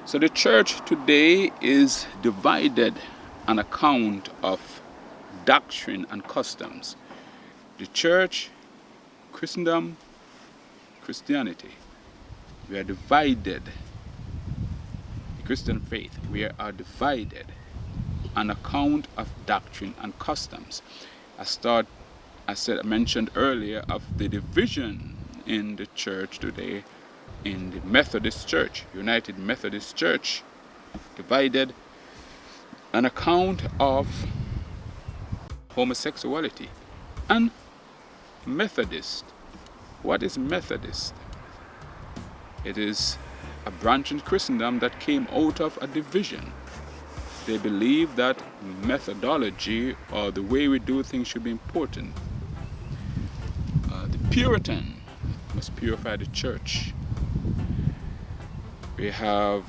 So the church today is divided on account of doctrine and customs. The church, Christendom, Christianity, we are divided. The Christian faith, we are divided on account of doctrine and customs. I mentioned earlier of the division in the church today, in the Methodist Church, United Methodist Church, divided on account of homosexuality. And Methodist, what is Methodist? It is a branch in Christendom that came out of a division. They believe that methodology or the way we do things should be important. The Puritan must purify the church. We have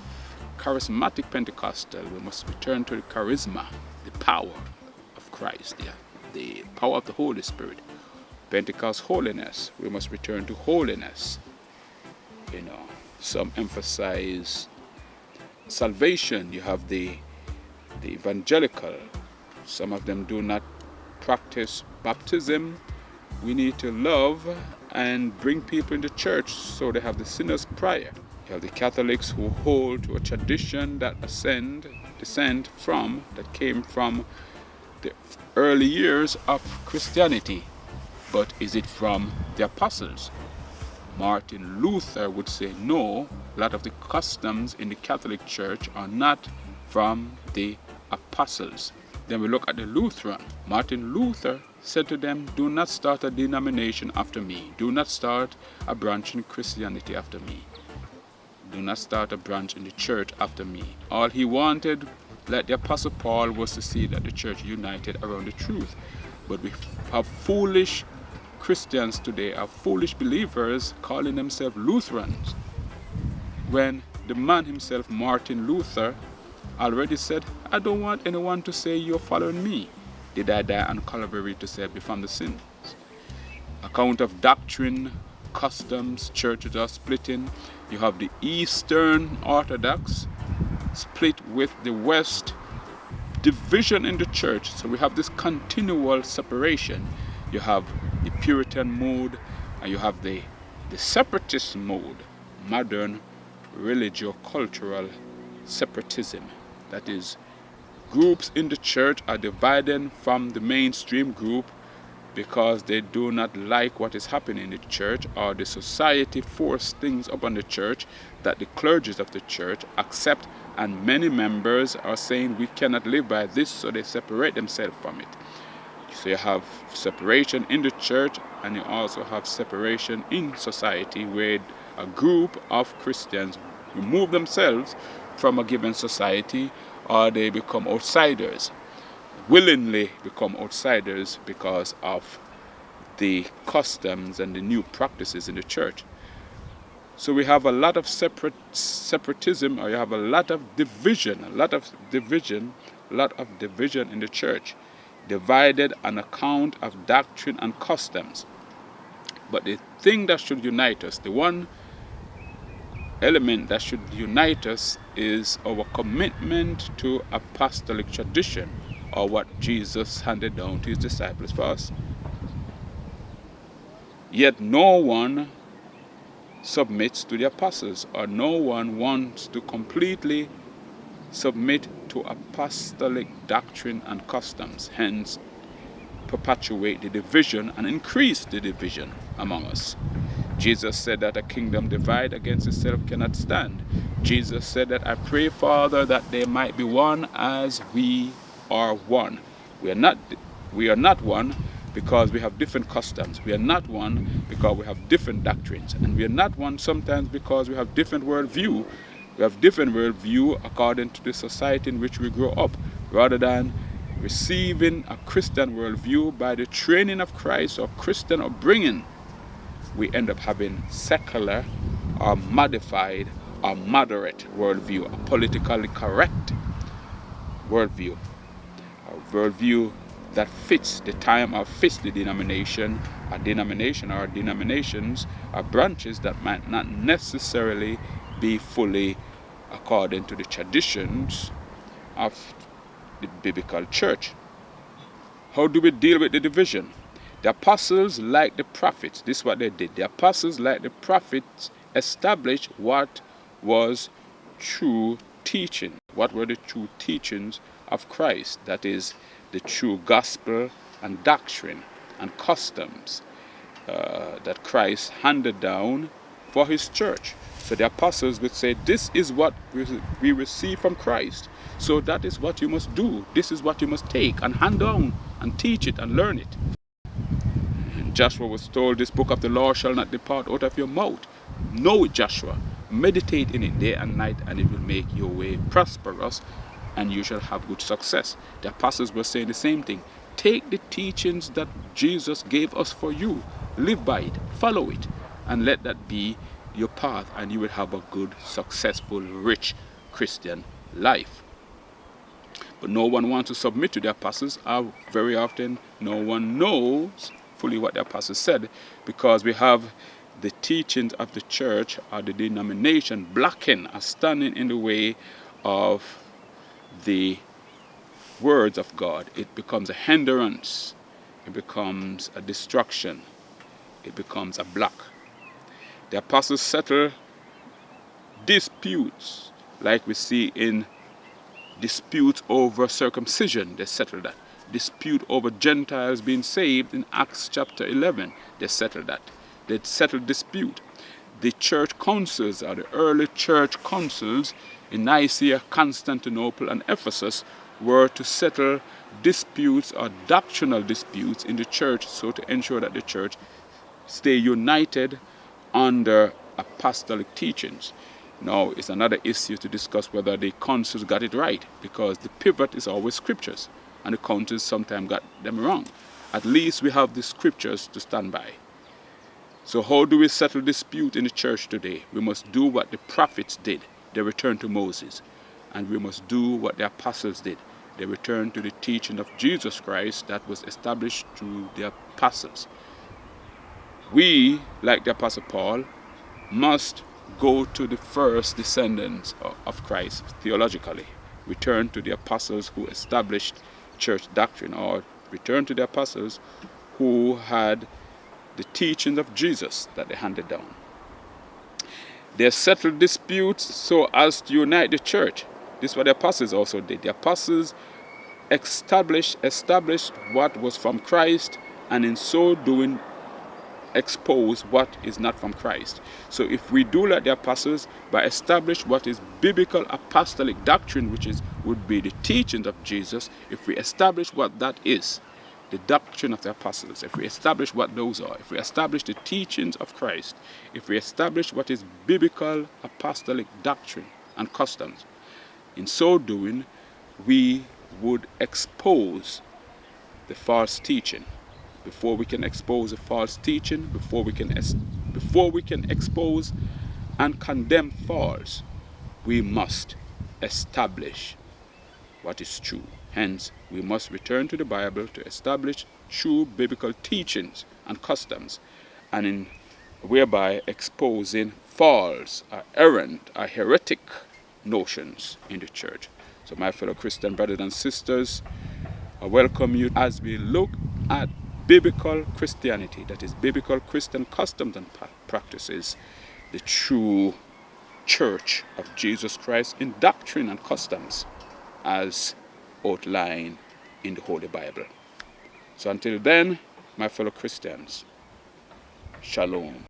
charismatic Pentecostal. We must return to the charisma, the power of Christ, the power of the Holy Spirit. Pentecost holiness. We must return to holiness. Some emphasize salvation. You have the evangelical. Some of them do not practice baptism. We need to love and bring people into church so they have the sinner's prayer. You have the Catholics who hold to a tradition that came from the early years of Christianity. But is it from the apostles? Martin Luther would say no, a lot of the customs in the Catholic Church are not from the apostles. Then we look at the Lutheran. Martin Luther said to them, do not start a denomination after me. Do not start a branch in Christianity after me. Do not start a branch in the church after me. All he wanted, like the Apostle Paul, was to see that the church united around the truth. But we have foolish Christians today, are foolish believers calling themselves Lutherans, when the man himself, Martin Luther, already said, I don't want anyone to say you're following me. Did I die on Calvary to save me from the sins? Account of doctrine, customs, churches are splitting. You have the Eastern Orthodox split with the West, division in the church. So we have this continual separation. You have the Puritan mode and you have the separatist mode, modern religio-cultural separatism. That is, groups in the church are divided from the mainstream group because they do not like what is happening in the church, or the society force things upon the church that the clergy of the church accept, and many members are saying we cannot live by this, so they separate themselves from it. So you have separation in the church, and you also have separation in society, where a group of Christians remove themselves from a given society, or they become outsiders, willingly become outsiders because of the customs and the new practices in the church. So we have a lot of separatism, or you have a lot of division in the church, divided on account of doctrine and customs. But the thing that should unite us, the one element that should unite us, is our commitment to apostolic tradition, or what Jesus handed down to his disciples for us. Yet no one submits to the apostles, or no one wants to completely submit to apostolic doctrine and customs, hence perpetuate the division and increase the division among us. Jesus said that a kingdom divided against itself cannot stand. Jesus said that I pray, Father, that they might be one as we are one. We are not one because we have different customs. We are not one because we have different doctrines. And we are not one sometimes because we have different worldview. We have different worldview according to the society in which we grow up, rather than receiving a Christian worldview by the training of Christ or Christian upbringing. We end up having secular or modified or moderate worldview, a politically correct worldview, a worldview that fits the time or fits the denomination, or denominations or branches that might not necessarily be fully according to the traditions of the biblical church. How do we deal with the division? The apostles, like the prophets, this is what they did. The apostles, like the prophets, established what was true teaching. What were the true teachings of Christ? That is, the true gospel and doctrine and customs that Christ handed down for his church. So the apostles would say, this is what we receive from Christ. So that is what you must do. This is what you must take and hand down and teach it and learn it. Joshua was told, this book of the law shall not depart out of your mouth. Know it, Joshua. Meditate in it day and night, and it will make your way prosperous, and you shall have good success. The apostles were saying the same thing. Take the teachings that Jesus gave us for you. Live by it. Follow it. And let that be your path, and you will have a good, successful, rich Christian life. But no one wants to submit to the apostles, or very often no one knows fully what the apostles said, because we have the teachings of the church or the denomination blocking or standing in the way of the words of God. It becomes a hindrance, it becomes a destruction, it becomes a block. The apostles settle disputes, like we see in dispute over circumcision. They settled that. Dispute over Gentiles being saved in Acts chapter 11. They settled that. They settled dispute. The church councils, or the early church councils in Nicaea, Constantinople, and Ephesus, were to settle disputes or doctrinal disputes in the church, so to ensure that the church stay united under apostolic teachings. Now, it's another issue to discuss whether the councils got it right, because the pivot is always scriptures, and the councils sometimes got them wrong. At least we have the scriptures to stand by. So how do we settle dispute in the church today? We must do what the prophets did. They returned to Moses. And we must do what the apostles did. They returned to the teaching of Jesus Christ that was established through the apostles. We, like the Apostle Paul, must go to the first descendants of Christ theologically. Return to the apostles who established church doctrine, or return to the apostles who had the teachings of Jesus that they handed down. They settled disputes so as to unite the church. This is what the apostles also did. The apostles established what was from Christ, and in so doing expose what is not from Christ. So if we do like the apostles, by establish what is biblical apostolic doctrine, which would be the teachings of Jesus, if we establish what that is, the doctrine of the apostles, if we establish what those are, if we establish the teachings of Christ, if we establish what is biblical apostolic doctrine and customs, in so doing, we would expose the false teaching. Before we can expose a false teaching, before we can expose and condemn false, we must establish what is true. Hence, we must return to the Bible to establish true biblical teachings and customs, and in whereby exposing false, errant, heretic notions in the church. So my fellow Christian brothers and sisters, I welcome you as we look at biblical Christianity, that is biblical Christian customs and practices, the true church of Jesus Christ in doctrine and customs as outlined in the Holy Bible. So until then, my fellow Christians, shalom.